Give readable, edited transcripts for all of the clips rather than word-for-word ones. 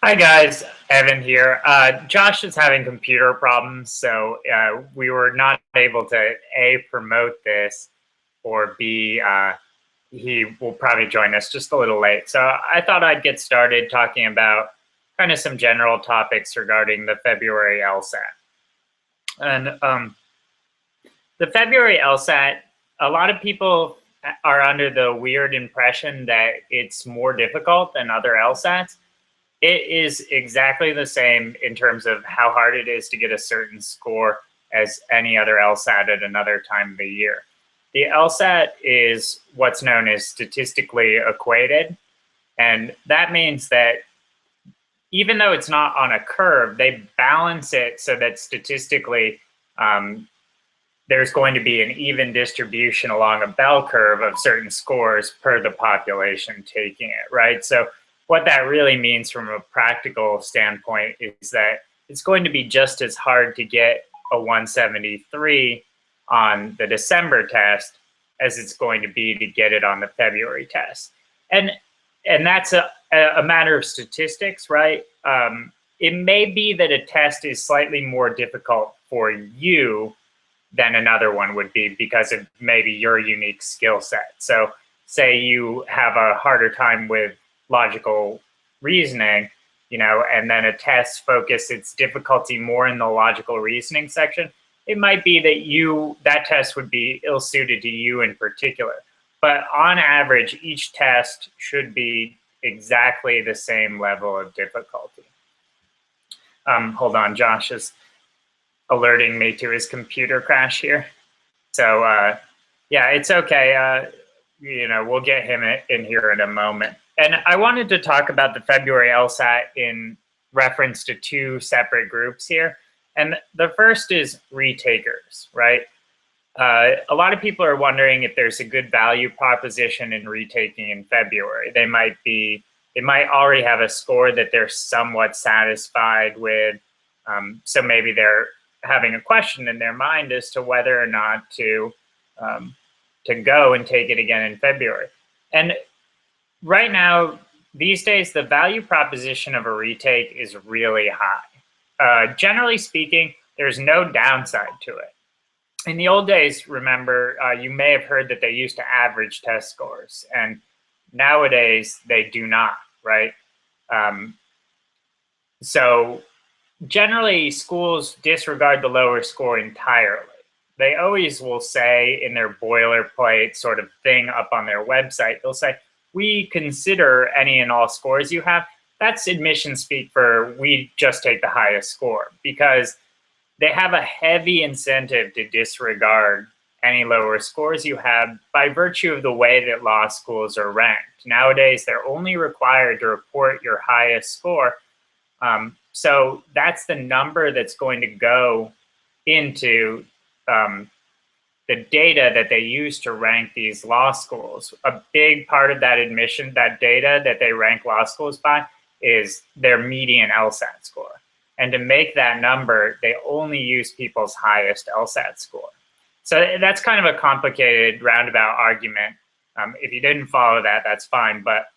Hi guys, Evan here. Josh is having computer problems, so we were not able to A, promote this, or B, he will probably join us just a little late. So I thought I'd get started talking about kind of some general topics regarding the February LSAT. And the February LSAT, a lot of people are under the weird impression that it's more difficult than other LSATs. It is exactly the same in terms of how hard it is to get a certain score as any other LSAT at another time of the year. The LSAT is what's known as statistically equated, and that means that even though it's not on a curve, they balance it so that statistically there's going to be an even distribution along a bell curve of certain scores per the population taking it, right? So what that really means from a practical standpoint is that it's going to be just as hard to get a 173 on the December test as it's going to be to get it on the February test. And that's a matter of statistics, right? It may be that a test is slightly more difficult for you than another one would be because of maybe your unique skill set. So say you have a harder time with logical reasoning, and then a test focus its difficulty more in the logical reasoning section, it might be that that test would be ill-suited to you in particular. But on average, each test should be exactly the same level of difficulty. Hold on, Josh is alerting me to his computer crash here. So yeah, it's okay. We'll get him in here in a moment. And I wanted to talk about the February LSAT in reference to two separate groups here. And the first is retakers, right? A lot of people are wondering if there's a good value proposition in retaking in February. They might already have a score that they're somewhat satisfied with. So maybe they're having a question in their mind as to whether or not to go and take it again in February. And right now, these days, the value proposition of a retake is really high. Generally speaking, there's no downside to it. In the old days, remember, you may have heard that they used to average test scores, and nowadays they do not, right? So generally, schools disregard the lower score entirely. They always will say in their boilerplate sort of thing up on their website, they'll say, we consider any and all scores you have. That's admission speak for we just take the highest score, because they have a heavy incentive to disregard any lower scores you have by virtue of the way that law schools are ranked. Nowadays, they're only required to report your highest score. So that's the number that's going to go into the data that they use to rank these law schools. A big part of that admission, that data that they rank law schools by, is their median LSAT score. And to make that number, they only use people's highest LSAT score. So that's kind of a complicated roundabout argument. If you didn't follow that, that's fine. But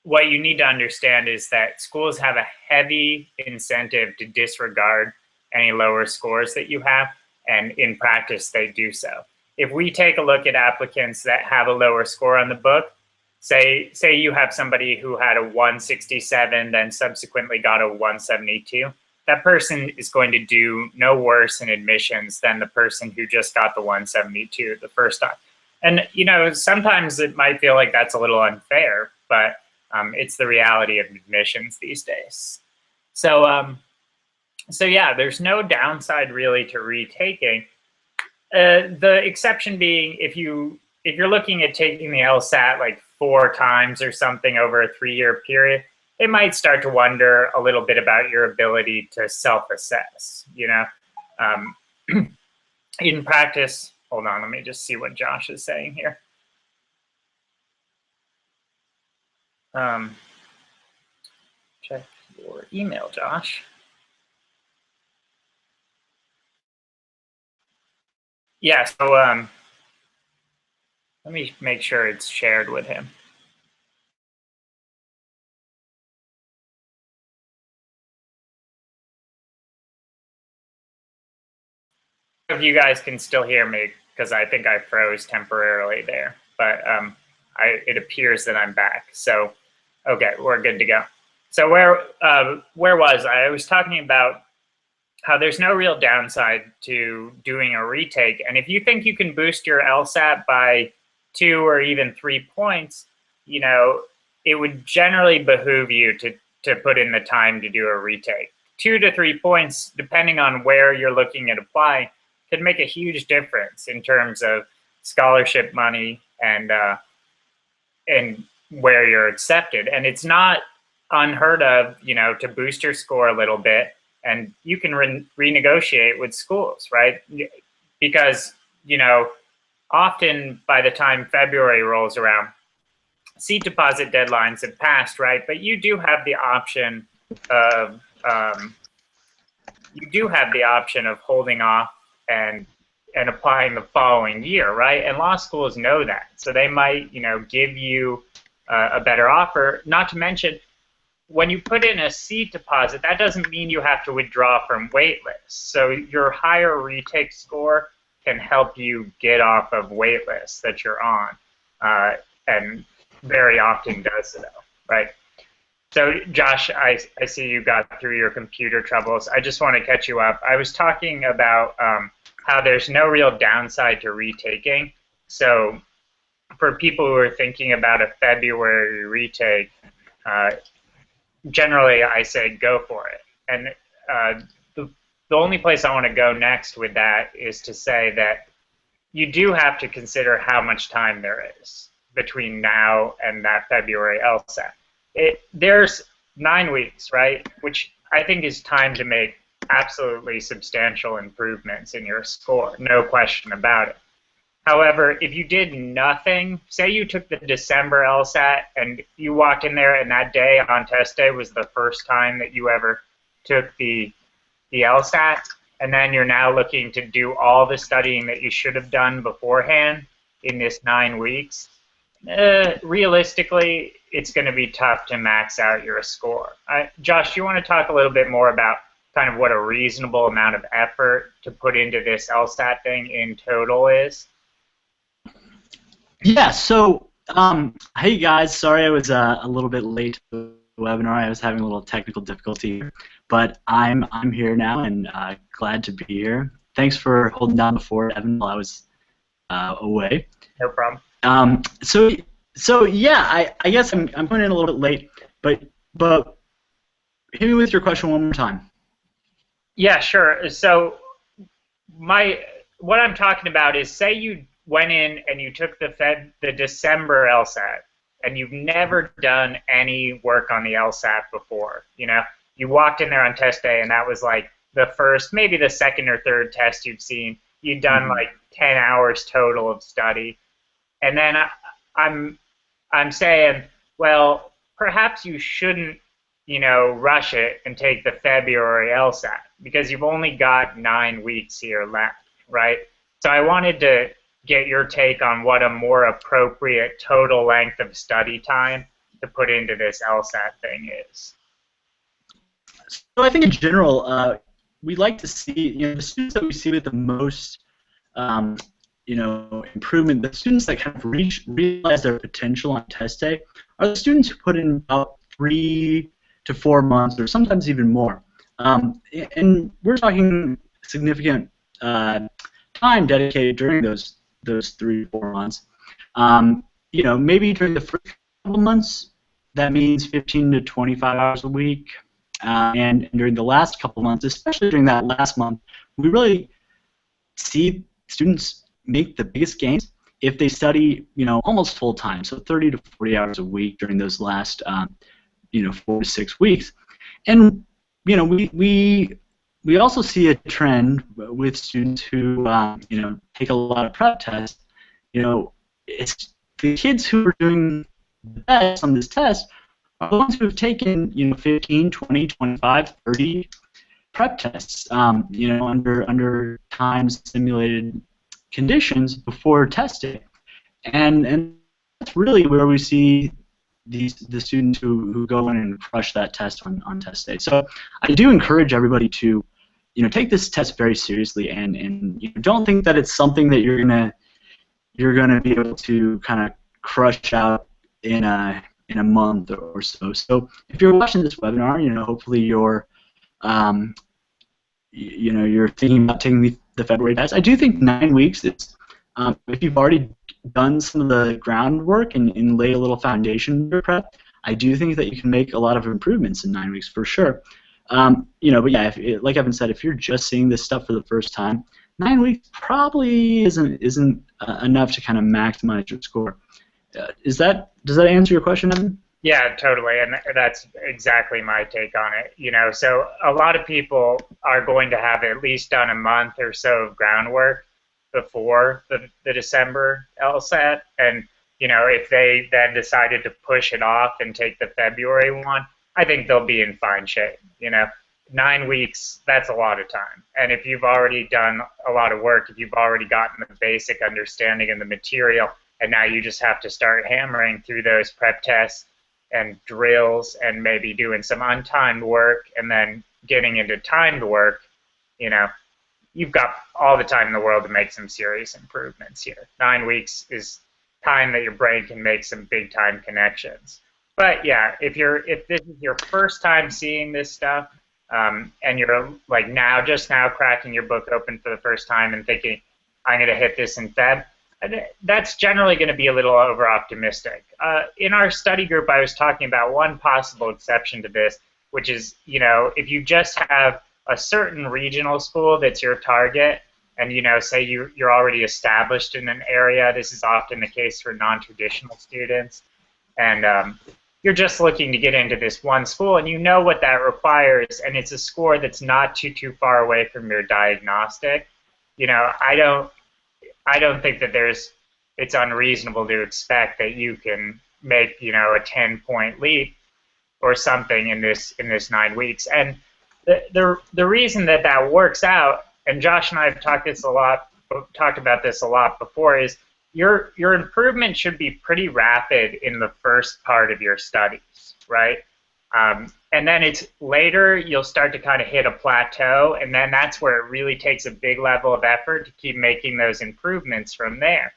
what you need to understand is that schools have a heavy incentive to disregard any lower scores that you have. And in practice, they do so. If we take a look at applicants that have a lower score on the book, say you have somebody who had a 167, then subsequently got a 172, that person is going to do no worse in admissions than the person who just got the 172 the first time. And sometimes it might feel like that's a little unfair, but it's the reality of admissions these days. So yeah, there's no downside really to retaking. The exception being if you're looking at taking the LSAT like 4 times or something over a 3-year period, it might start to wonder a little bit about your ability to self-assess. In practice, hold on, let me just see what Josh is saying here. Check your email, Josh. Yeah, so let me make sure it's shared with him. if you guys can still hear me, because I think I froze temporarily there, but it appears that I'm back. So, okay, we're good to go. So where was I? I was talking about how there's no real downside to doing a retake. And if you think you can boost your LSAT by 2 or even 3 points, you know, it would generally behoove you to put in the time to do a retake. 2 to 3 points, depending on where you're looking at applying, could make a huge difference in terms of scholarship money and where you're accepted. And it's not unheard of, you know, to boost your score a little bit, and you can renegotiate with schools, right? Because, you know, often by the time February rolls around, seat deposit deadlines have passed, right? But you do have the option of holding off and applying the following year, right? And law schools know that, so they might, you know, give you a better offer. Not to mention, when you put in a seat deposit, that doesn't mean you have to withdraw from waitlists. So your higher retake score can help you get off of waitlists that you're on, and very often does so, right? So Josh, I see you got through your computer troubles. I just want to catch you up. I was talking about how there's no real downside to retaking. So for people who are thinking about a February retake, generally I say go for it. And the only place I want to go next with that is to say that you do have to consider how much time there is between now and that February LSAT. There's 9 weeks, right? Which I think is time to make absolutely substantial improvements in your score, no question about it. However, if you did nothing, say you took the December LSAT and you walked in there and that day on test day was the first time that you ever took the LSAT, and then you're now looking to do all the studying that you should have done beforehand in this 9 weeks, realistically, it's going to be tough to max out your score. Josh, you want to talk a little bit more about kind of what a reasonable amount of effort to put into this LSAT thing in total is? Yeah, so, hey guys, sorry I was a little bit late to the webinar. I was having a little technical difficulty, but I'm here now and glad to be here. Thanks for holding down the fort, Evan, while I was away. No problem. So yeah, I guess I'm coming in a little bit late, but hit me with your question one more time. Yeah, sure. So what I'm talking about is, say you went in and you took the December LSAT, and you've never done any work on the LSAT before. You know, you walked in there on test day, and that was like the first, maybe the second or third test you've seen. You'd done like 10 hours total of study, and then I'm saying, well, perhaps you shouldn't, you know, rush it and take the February LSAT, because you've only got 9 weeks here left, right? So I wanted to get your take on what a more appropriate total length of study time to put into this LSAT thing is. So I think in general, we like to see, you know, the students that we see with the most, you know, improvement, the students that kind of realize their potential on test day are the students who put in about 3 to 4 months, or sometimes even more. And we're talking significant time dedicated during those 3 to 4 months. You know, maybe during the first couple months, that means 15 to 25 hours a week. And during the last couple months, especially during that last month, we really see students make the biggest gains if they study, you know, almost full time, so 30 to 40 hours a week during those last, you know, 4 to 6 weeks. And you know, we also see a trend with students who, you know, take a lot of prep tests. You know, it's the kids who are doing the best on this test are the ones who have taken, you know, 15, 20, 25, 30 prep tests, you know, under time-simulated conditions before testing. And that's really where we see the students who go in and crush that test on test day. So I do encourage everybody to, take this test very seriously, and don't think that it's something that you're gonna be able to kind of crush out in a month or so. So if you're watching this webinar, hopefully you're you're thinking about taking the February test. I do think 9 weeks is, if you've already done some of the groundwork and laid a little foundation for prep, I do think that you can make a lot of improvements in 9 weeks for sure. But yeah, like Evan said, if you're just seeing this stuff for the first time, 9 weeks probably isn't enough to kind of maximize your score. Does that answer your question, Evan? Yeah, totally, and that's exactly my take on it. So a lot of people are going to have at least done a month or so of groundwork before the December LSAT, and if they then decided to push it off and take the February one, I think they'll be in fine shape. 9 weeks, that's a lot of time, and if you've already done a lot of work, if you've already gotten the basic understanding of the material, and now you just have to start hammering through those prep tests and drills and maybe doing some untimed work and then getting into timed work, you've got all the time in the world to make some serious improvements here. 9 weeks is time that your brain can make some big time connections. But yeah, if this is your first time seeing this stuff, and you're like just now cracking your book open for the first time and thinking, I'm going to hit this in Feb, that's generally going to be a little over-optimistic. In our study group, I was talking about one possible exception to this, which is, if you just have a certain regional school that's your target, and, say you're already established in an area, this is often the case for non-traditional students, and you're just looking to get into this one school, and you know what that requires, and it's a score that's not too far away from your diagnostic. I don't think that it's unreasonable to expect that you can make, a 10-point leap or something in this 9 weeks. And the reason that works out, and Josh and I have talked about this a lot before, is your improvement should be pretty rapid in the first part of your studies, right? And then it's later you'll start to kind of hit a plateau, and then that's where it really takes a big level of effort to keep making those improvements from there.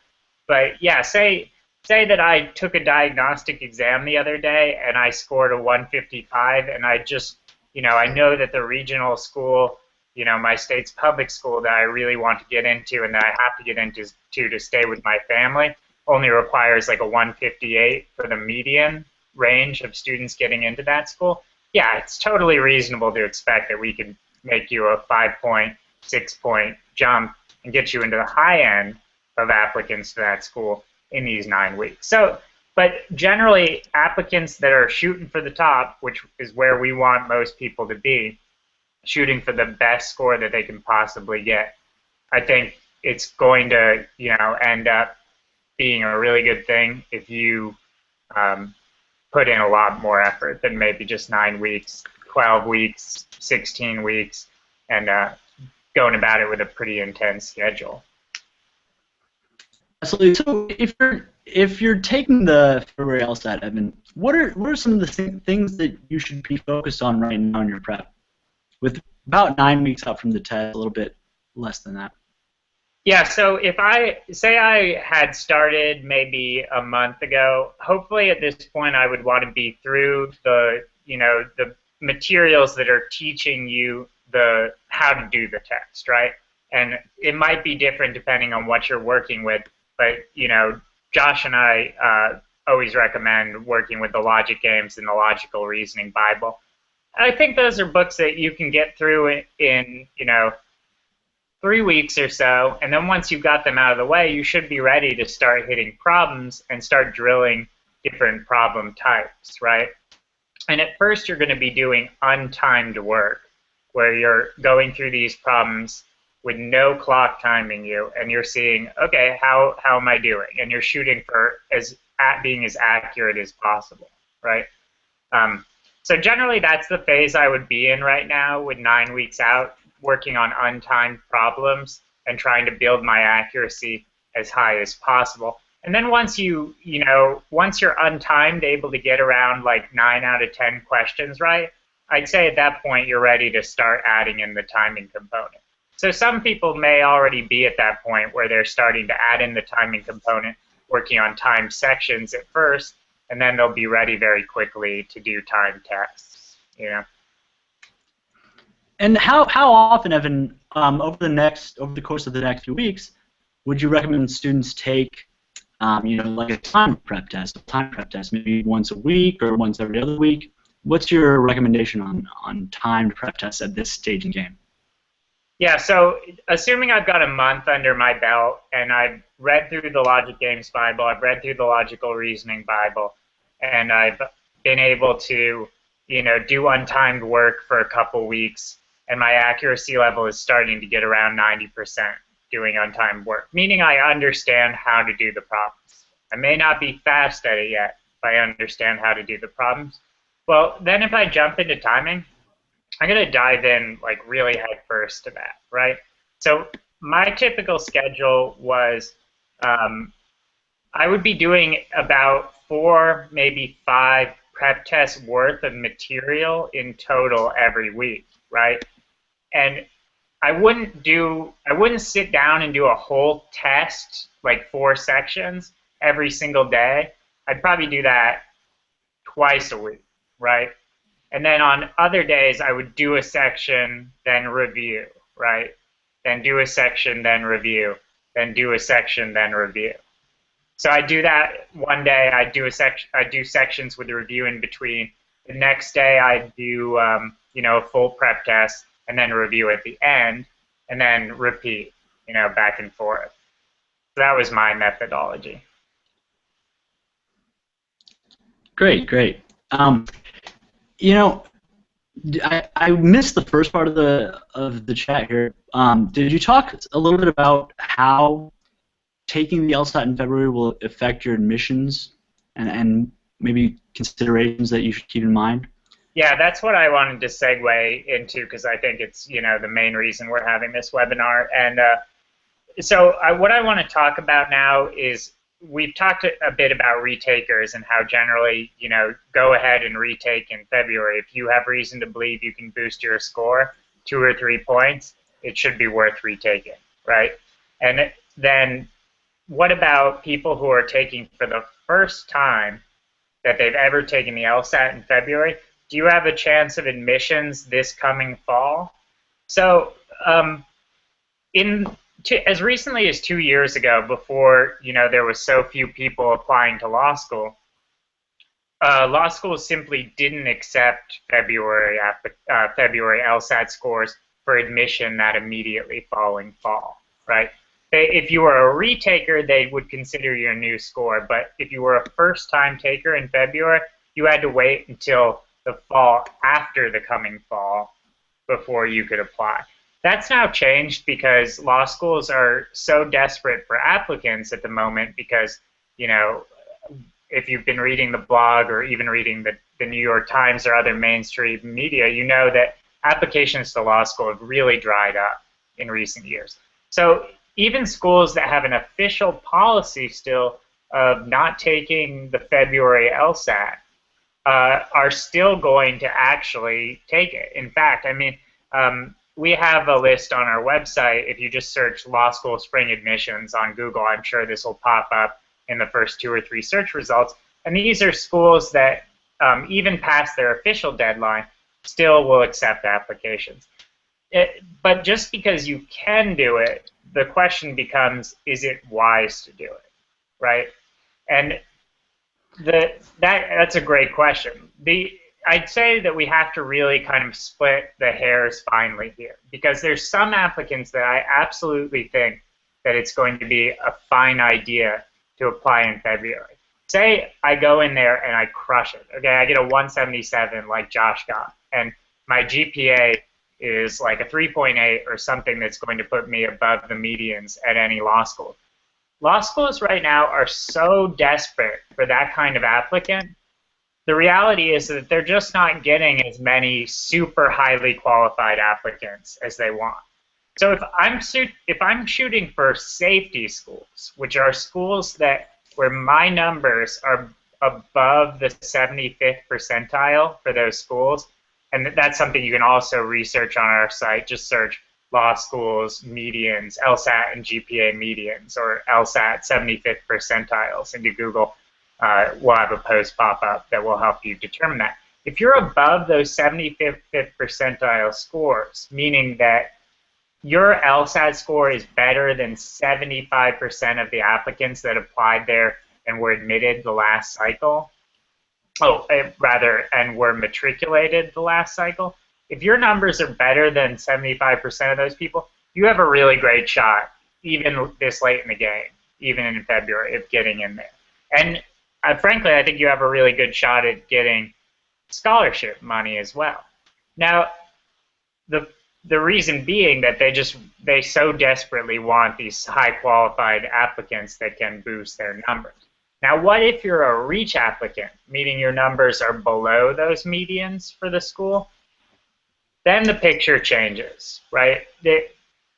But yeah, say that I took a diagnostic exam the other day and I scored a 155, and I just, I know that the regional school, my state's public school that I really want to get into and that I have to get into to stay with my family only requires like a 158 for the median range of students getting into that school. Yeah, it's totally reasonable to expect that we could make you a 5-point, 6-point jump and get you into the high end of applicants to that school in these 9 weeks. So, but generally, applicants that are shooting for the top, which is where we want most people to be, shooting for the best score that they can possibly get, I think it's going to, end up being a really good thing if you put in a lot more effort than maybe just 9 weeks, 12 weeks, 16 weeks, and going about it with a pretty intense schedule. Absolutely. So if you're taking the February LSAT, Evan, what are some of the things that you should be focused on right now in your prep? With about 9 weeks out from the test, a little bit less than that. Yeah, so if I had started maybe a month ago, hopefully at this point I would want to be through the materials that are teaching you how to do the test, right? And it might be different depending on what you're working with, but Josh and I always recommend working with the Logic Games and the Logical Reasoning Bible. I think those are books that you can get through in 3 weeks or so, and then once you've got them out of the way, you should be ready to start hitting problems and start drilling different problem types, right? And at first you're going to be doing untimed work, where you're going through these problems with no clock timing you, and you're seeing, okay, how am I doing? And you're shooting for being as accurate as possible, right? So generally that's the phase I would be in right now with 9 weeks out, working on untimed problems and trying to build my accuracy as high as possible. And then once once you're untimed, able to get around like 9 out of 10 questions right, I'd say at that point you're ready to start adding in the timing component. So some people may already be at that point where they're starting to add in the timing component, working on time sections at first, and then they'll be ready very quickly to do time tests, you know. And how often, Evan, over the course of the next few weeks, would you recommend students take, like a time prep test, maybe once a week or once every other week? What's your recommendation on timed prep tests at this stage in the game? Yeah, so assuming I've got a month under my belt and I've read through the Logic Games Bible, I've read through the Logical Reasoning Bible, and I've been able to, do untimed work for a couple weeks, and my accuracy level is starting to get around 90% doing untimed work, meaning I understand how to do the problems. I may not be fast at it yet, but I understand how to do the problems. Well, then if I jump into timing, I'm going to dive in like really head first to that, right? So my typical schedule was I would be doing about 4, maybe 5 prep tests worth of material in total every week, right? And I wouldn't sit down and do a whole test, like 4 sections every single day. I'd probably do that twice a week, right? And then on other days, I would do a section, then review, right? Then do a section, then review, then do a section, then review. So I do that one day. I do sections with a review in between. The next day, I do a full prep test, and then review at the end, and then repeat, back and forth. So that was my methodology. Great. I missed the first part of the chat here. Did you talk a little bit about how taking the LSAT in February will affect your admissions and maybe considerations that you should keep in mind? Yeah, that's what I wanted to segue into because I think it's the main reason we're having this webinar. And what I want to talk about now is we've talked a bit about retakers and how generally, go ahead and retake in February. If you have reason to believe you can boost your score 2 or 3 points, it should be worth retaking, right? And then what about people who are taking for the first time that they've ever taken the LSAT in February? Do you have a chance of admissions this coming fall? So as recently as 2 years ago, before there was so few people applying to law schools simply didn't accept February LSAT scores for admission that immediately following fall, right? If you were a retaker, they would consider you a new score, but if you were a first-time taker in February, you had to wait until the fall after the coming fall before you could apply. That's now changed because law schools are so desperate for applicants at the moment because, if you've been reading the blog or even reading the New York Times or other mainstream media, you know that applications to law school have really dried up in recent years. So even schools that have an official policy still of not taking the February LSAT are still going to actually take it. In fact, we have a list on our website. If you just search law school spring admissions on Google, I'm sure this will pop up in the first 2 or 3 search results. And these are schools that, even past their official deadline, still will accept applications. But just because you can do it, the question becomes, is it wise to do it, right? And that's a great question. I'd say that we have to really kind of split the hairs finely here because there's some applicants that I absolutely think that it's going to be a fine idea to apply in February. Say I go in there and I crush it. Okay, I get a 177 like Josh got, and my GPA is like a 3.8 or something that's going to put me above the medians at any law school. Law schools right now are so desperate for that kind of applicant. The reality is that they're just not getting as many super highly qualified applicants as they want. So if I'm shooting for safety schools, which are schools where my numbers are above the 75th percentile for those schools, And that's something you can also research on our site. Just search law schools medians, LSAT and GPA medians, or LSAT 75th percentiles into Google. We'll have a post pop up that will help you determine that. If you're above those 75th percentile scores, meaning that your LSAT score is better than 75% of the applicants that applied there and were admitted the last cycle, and were matriculated the last cycle, if your numbers are better than 75% of those people, you have a really great shot, even this late in the game, even in February, of getting in there. And frankly, I think you have a really good shot at getting scholarship money as well. Now, the reason being that they so desperately want these high qualified applicants that can boost their numbers. Now, what if you're a reach applicant, meaning your numbers are below those medians for the school? Then the picture changes, right?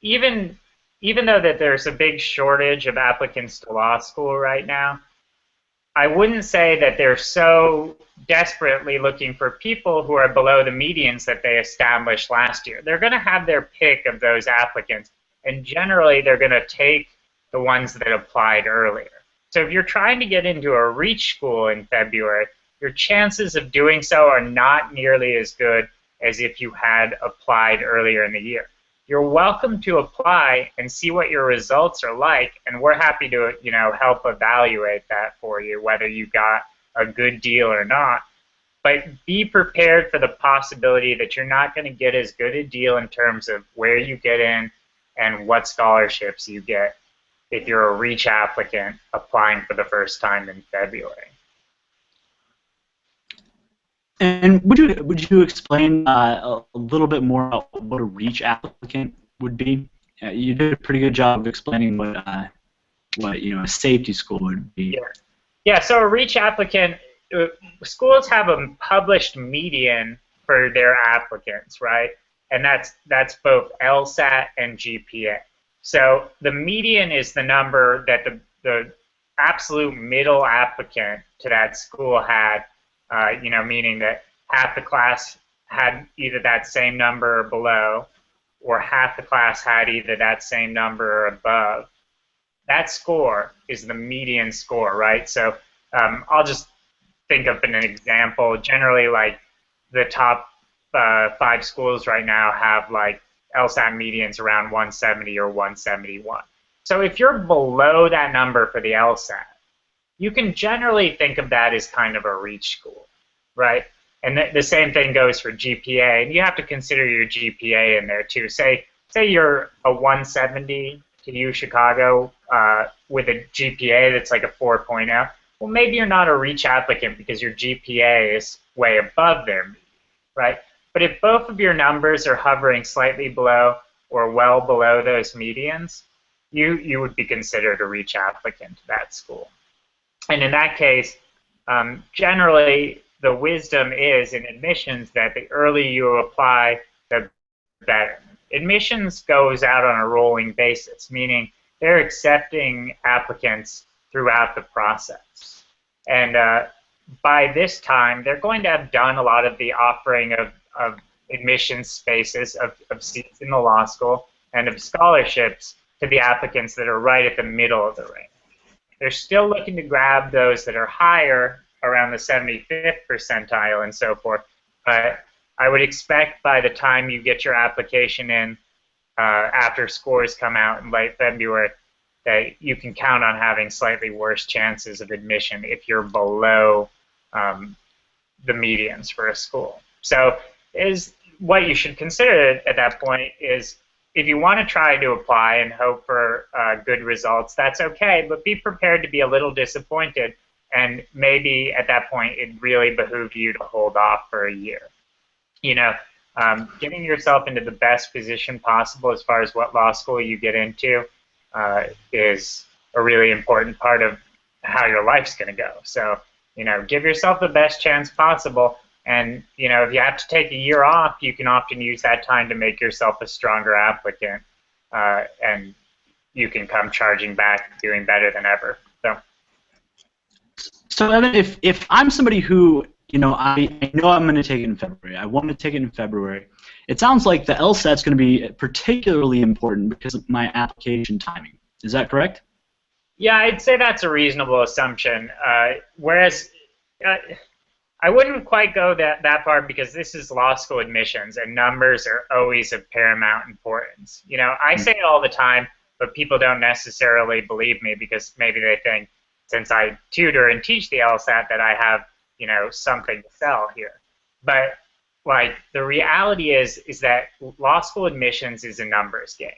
Even though that there's a big shortage of applicants to law school right now, I wouldn't say that they're so desperately looking for people who are below the medians that they established last year. They're going to have their pick of those applicants, and generally they're going to take the ones that applied earlier. So if you're trying to get into a reach school in February, your chances of doing so are not nearly as good as if you had applied earlier in the year. You're welcome to apply and see what your results are like, and we're happy to, help evaluate that for you, whether you got a good deal or not. But be prepared for the possibility that you're not going to get as good a deal in terms of where you get in and what scholarships you get if you're a reach applicant applying for the first time in February. And would you explain a little bit more about what a reach applicant would be? You did a pretty good job of explaining what a safety school would be. Yeah. So a reach applicant, schools have a published median for their applicants, right? And that's both LSAT and GPA. So the median is the number that the absolute middle applicant to that school had. Meaning that half the class had either that same number or below, or half the class had either that same number or above. That score is the median score, right? So I'll just think of an example. Generally, like the top 5 schools right now have like LSAT medians around 170 or 171. So if you're below that number for the LSAT, you can generally think of that as kind of a reach school, right? And the same thing goes for GPA, and you have to consider your GPA in there too. Say you're a 170 to U Chicago with a GPA that's like a 4.0. Well, maybe you're not a reach applicant because your GPA is way above their median, right? But if both of your numbers are hovering slightly below or well below those medians, you would be considered a reach applicant to that school. And in that case, generally, the wisdom is in admissions that the earlier you apply, the better. Admissions goes out on a rolling basis, meaning they're accepting applicants throughout the process. And by this time, they're going to have done a lot of the offering of admissions spaces, of seats in the law school, and of scholarships to the applicants that are right at the middle of the range. They're still looking to grab those that are higher, around the 75th percentile and so forth. But I would expect by the time you get your application in, after scores come out in late February, that you can count on having slightly worse chances of admission if you're below the medians for a school. So what you should consider at that point is, if you want to try to apply and hope for good results, that's okay, but be prepared to be a little disappointed, and maybe at that point it really behooves you to hold off for a year. Getting yourself into the best position possible as far as what law school you get into is a really important part of how your life's going to go. So, give yourself the best chance possible. And, if you have to take a year off, you can often use that time to make yourself a stronger applicant, and you can come charging back doing better than ever. So Evan, if I'm somebody who I know I'm going to take it in February. I want to take it in February. It sounds like the LSAT's going to be particularly important because of my application timing. Is that correct? Yeah, I'd say that's a reasonable assumption. Whereas I wouldn't quite go that far because this is law school admissions and numbers are always of paramount importance. I say it all the time, but people don't necessarily believe me because maybe they think since I tutor and teach the LSAT that I have, something to sell here. But like the reality is that law school admissions is a numbers game.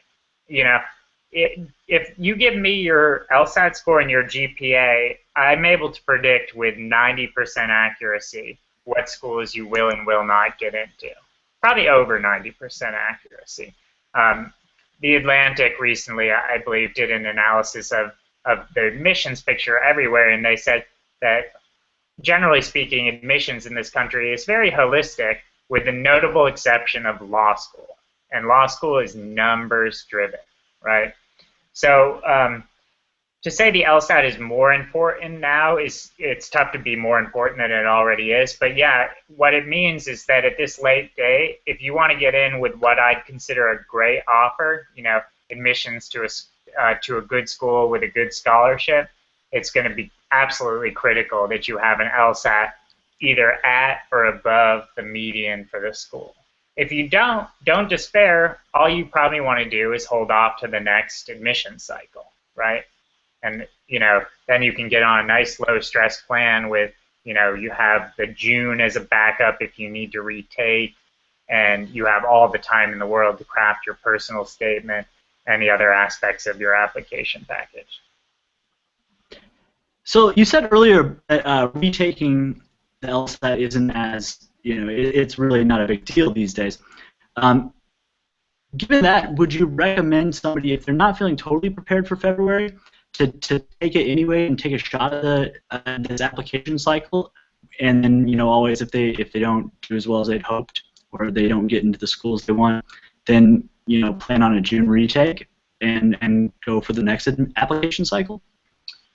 If you give me your LSAT score and your GPA, I'm able to predict with 90% accuracy what schools you will and will not get into. Probably over 90% accuracy. The Atlantic recently, I believe, did an analysis of the admissions picture everywhere, and they said that, generally speaking, admissions in this country is very holistic, with the notable exception of law school. And law school is numbers driven, right? So to say the LSAT is more important now it's tough to be more important than it already is. But yeah, what it means is that at this late day, if you want to get in with what I'd consider a great offer, admissions to a good school with a good scholarship, it's going to be absolutely critical that you have an LSAT either at or above the median for the school. If you don't despair. All you probably want to do is hold off to the next admission cycle, right? And then you can get on a nice low stress plan with, you have the June as a backup if you need to retake, and you have all the time in the world to craft your personal statement and the other aspects of your application package. So you said earlier that retaking the LSAT isn't as, it's really not a big deal these days. Given that, would you recommend somebody, if they're not feeling totally prepared for February, to take it anyway and take a shot at this application cycle, and then always if they don't do as well as they'd hoped or they don't get into the schools they want, then plan on a June retake and go for the next application cycle?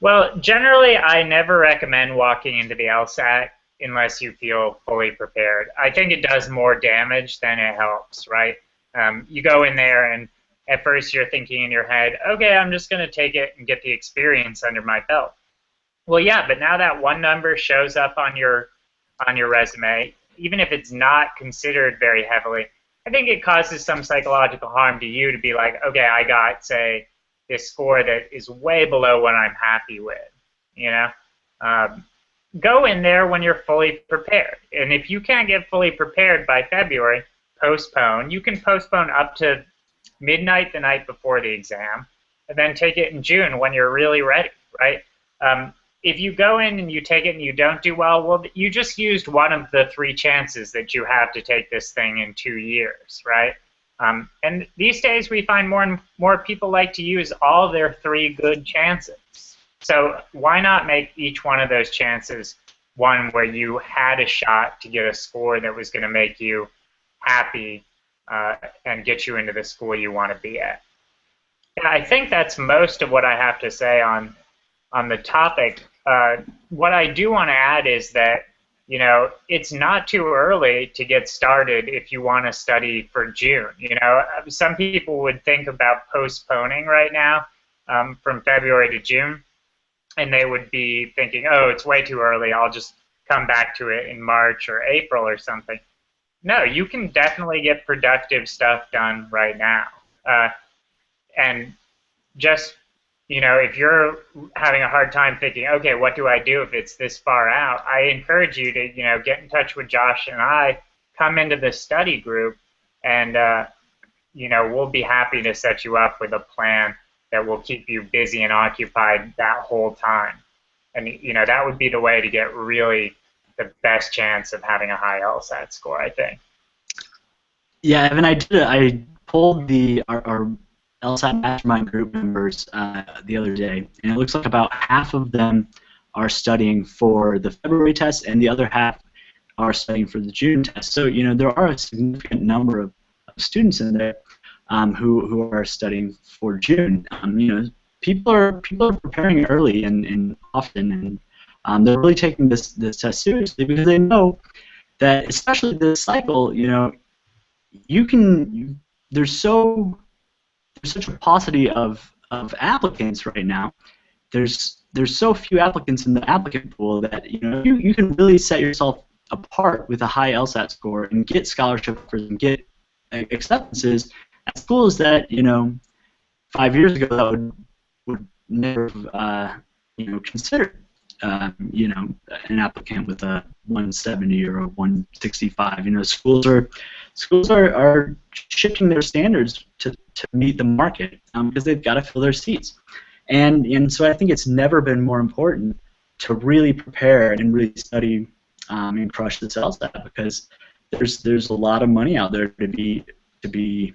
Well, generally I never recommend walking into the LSAT unless you feel fully prepared. I think it does more damage than it helps, right? You go in there and at first you're thinking in your head, okay, I'm just going to take it and get the experience under my belt. Well, yeah, but now that one number shows up on your resume, even if it's not considered very heavily, I think it causes some psychological harm to you to be like, okay, I got, say, this score that is way below what I'm happy with, Go in there when you're fully prepared. And if you can't get fully prepared by February, postpone. You can postpone up to midnight the night before the exam, and then take it in June when you're really ready, right? If you go in and you take it and you don't do well, you just used one of the 3 chances that you have to take this thing in 2 years, right? And these days we find more and more people like to use all their 3 good chances. So why not make each one of those chances one where you had a shot to get a score that was going to make you happy and get you into the school you want to be at. And I think that's most of what I have to say on the topic. What I do want to add is that it's not too early to get started if you want to study for June. Some people would think about postponing right now from February to June, and they would be thinking, oh, it's way too early, I'll just come back to it in March or April or something. No, you can definitely get productive stuff done right now. And just, if you're having a hard time thinking, okay, what do I do if it's this far out? I encourage you to, get in touch with Josh and I, come into the study group, and, we'll be happy to set you up with a plan that will keep you busy and occupied that whole time. And, that would be the way to get really the best chance of having a high LSAT score, I think. Yeah, Evan, I pulled our LSAT Mastermind group members the other day, and it looks like about half of them are studying for the February test, and the other half are studying for the June test. So, there are a significant number of students in there who are studying for June. People are preparing early and often, and they're really taking this test seriously because they know that, especially this cycle, there's such a paucity of applicants right now. There's so few applicants in the applicant pool that you can really set yourself apart with a high LSAT score and get scholarship offers and get acceptances at schools that 5 years ago that would never consider an applicant with a 170 or a 165. Schools are shifting their standards to meet the market because they've got to fill their seats. And so I think it's never been more important to really prepare and really study and crush this LSAT because there's a lot of money out there to be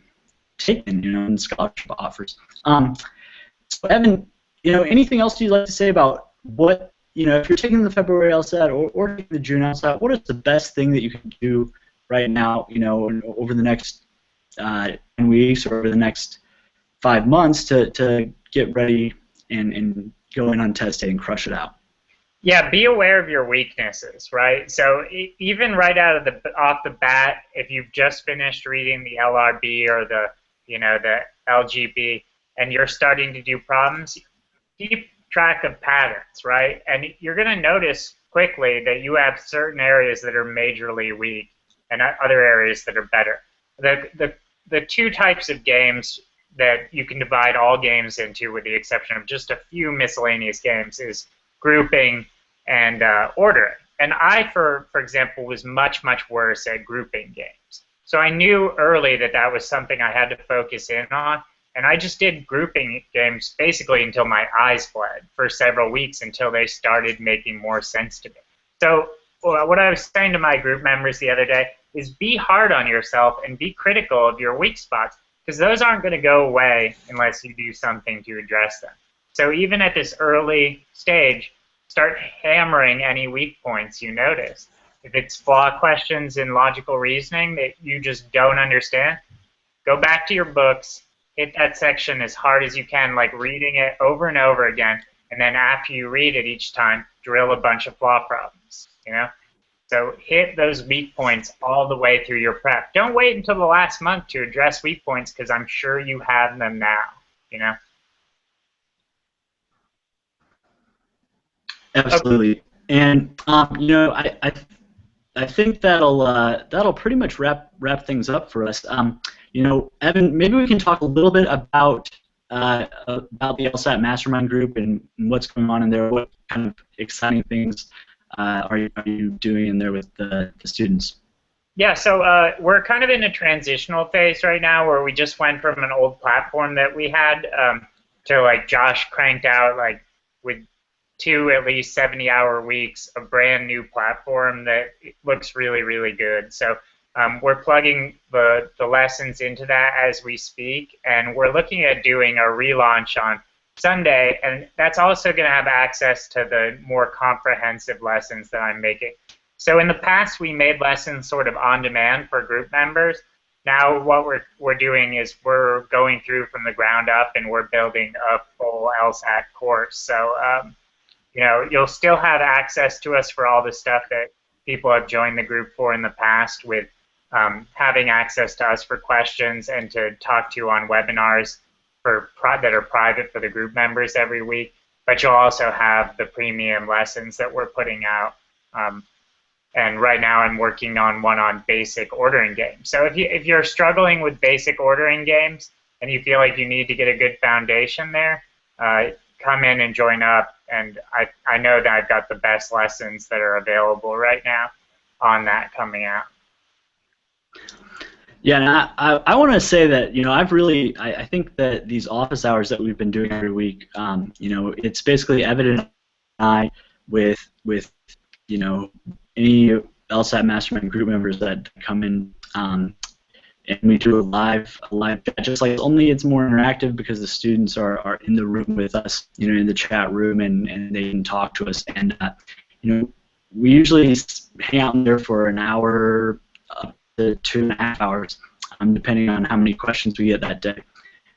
taken, in scholarship offers. So Evan, anything else you'd like to say about what, if you're taking the February LSAT or taking the June LSAT, what is the best thing that you can do right now, over the next 10 weeks or over the next 5 months to get ready and go in on test day and crush it out? Yeah, be aware of your weaknesses, right? So even right off the bat, if you've just finished reading the LRB or the LGB and you're starting to do problems, keep track of patterns, right? And you're going to notice quickly that you have certain areas that are majorly weak and other areas that are better. The two types of games that you can divide all games into, with the exception of just a few miscellaneous games, is grouping and ordering. And I, for example, was much worse at grouping games. So I knew early that was something I had to focus in on, and I just did grouping games basically until my eyes bled for several weeks until they started making more sense to me. So what I was saying to my group members the other day is be hard on yourself and be critical of your weak spots, because those aren't going to go away unless you do something to address them. So even at this early stage, start hammering any weak points you notice. If it's flaw questions in logical reasoning that you just don't understand, go back to your books, hit that section as hard as you can, like reading it over and over again, and then after you read it each time, drill a bunch of flaw problems, So hit those weak points all the way through your prep. Don't wait until the last month to address weak points, because I'm sure you have them now, Absolutely. And I think that'll pretty much wrap things up for us. Evan, maybe we can talk a little bit about the LSAT Mastermind group and what's going on in there. What kind of exciting things are you doing in there with the students? Yeah, so we're kind of in a transitional phase right now where we just went from an old platform that we had to Josh cranked out with 2 at least 70-hour weeks, a brand new platform that looks really good. So we're plugging the lessons into that as we speak, and we're looking at doing a relaunch on Sunday, and that's also going to have access to the more comprehensive lessons that I'm making. So in the past, we made lessons sort of on demand for group members. Now what we're doing is we're going through from the ground up, and we're building a full LSAT course. So you'll still have access to us for all the stuff that people have joined the group for in the past, with having access to us for questions and to talk to on webinars that are private for the group members every week. But you'll also have the premium lessons that we're putting out. And right now I'm working on one on basic ordering games. So if you're struggling with basic ordering games and you feel like you need to get a good foundation there, come in and join up. And I know that I've got the best lessons that are available right now on that coming out. Yeah, and I want to say that I think that these office hours that we've been doing every week, it's basically Evan and I with any LSAT Mastermind group members that come in, and we do a live chat, just like, only it's more interactive because the students are in the room with us, in the chat room, and they can talk to us, and we usually hang out in there for an hour up to 2.5 hours, depending on how many questions we get that day.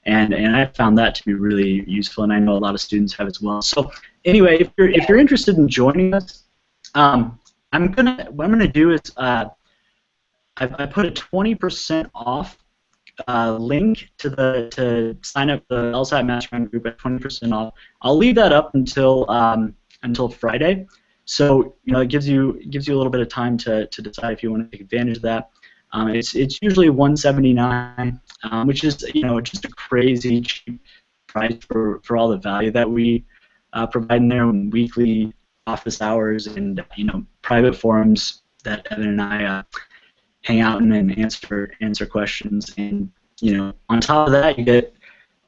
and I found that to be really useful, and I know a lot of students have as well. So anyway, if you're interested in joining us, what I'm gonna do is I put a 20% off link to sign up the LSAT Mastermind group at 20% off. I'll leave that up until Friday, so it gives you a little bit of time to decide if you want to take advantage of that. It's usually $179, which is just a crazy cheap price for all the value that we provide in there, weekly office hours and private forums that Evan and I hang out in and answer questions, and on top of that you get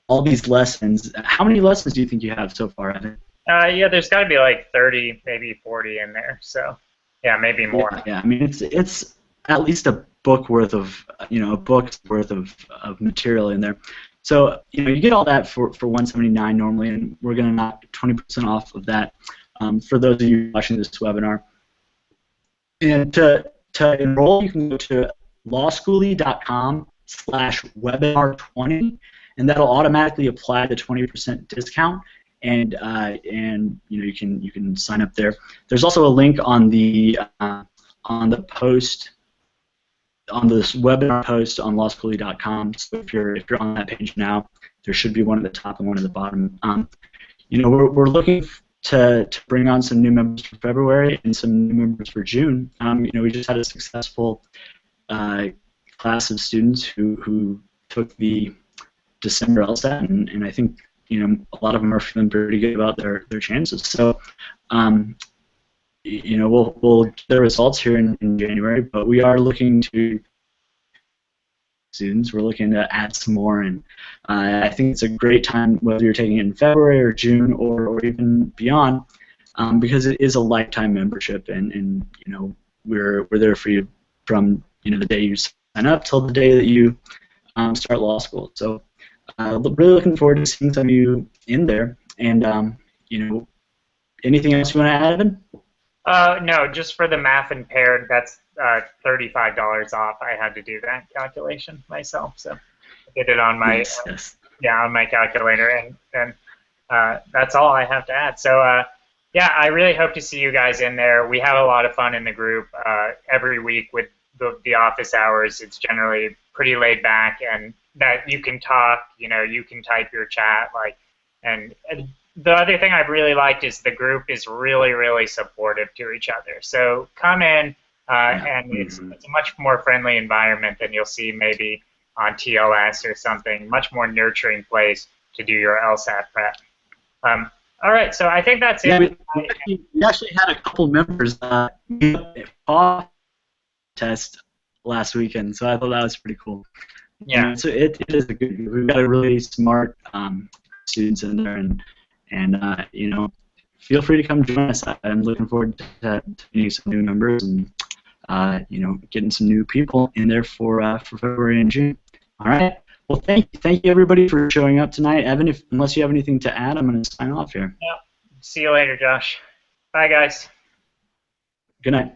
all these lessons. How many lessons do you think you have so far, Evan? Yeah, there's got to be like 30, maybe 40 in there. So yeah, maybe more. Yeah, I mean it's at least a book worth of a book's worth of material in there. So you get all that for $179 normally, and we're gonna knock 20% off of that for those of you watching this webinar. And to enroll, you can go to lawschooly.com/webinar20, and that'll automatically apply the 20% discount. And you can sign up there. There's also a link on the post, on this webinar post on lawschooly.com. So if you're on that page now, there should be one at the top and one at the bottom. We're looking to bring on some new members for February and some new members for June. We just had a successful class of students who took the December LSAT, and I think a lot of them are feeling pretty good about their chances. So we'll get the results here in January, but we are looking to students. We're looking to add some more, and I think it's a great time whether you're taking it in February or June or even beyond, because it is a lifetime membership, and we're there for you from the day you sign up till the day that you start law school. So really looking forward to seeing some of you in there. And anything else you want to add, Evan? No, just for the math impaired, that's $35 off. I had to do that calculation myself, so I did it on my on my calculator, and that's all I have to add. So yeah, I really hope to see you guys in there. We have a lot of fun in the group every week with the office hours. It's generally pretty laid back, and that you can talk, you can type your chat, and the other thing I've really liked is the group is really, really supportive to each other. So come in, and it's a much more friendly environment than you'll see maybe on TLS or something. Much more nurturing place to do your LSAT prep. All right, so I think that's it. We actually had a couple members test last weekend, so I thought that was pretty cool. Yeah. So it is a good. We've got a really smart students in there, and feel free to come join us. I'm looking forward to meeting some new members and getting some new people in there for February and June. All right. Well, thank you everybody for showing up tonight. Evan, unless you have anything to add, I'm going to sign off here. Yeah. See you later, Josh. Bye, guys. Good night.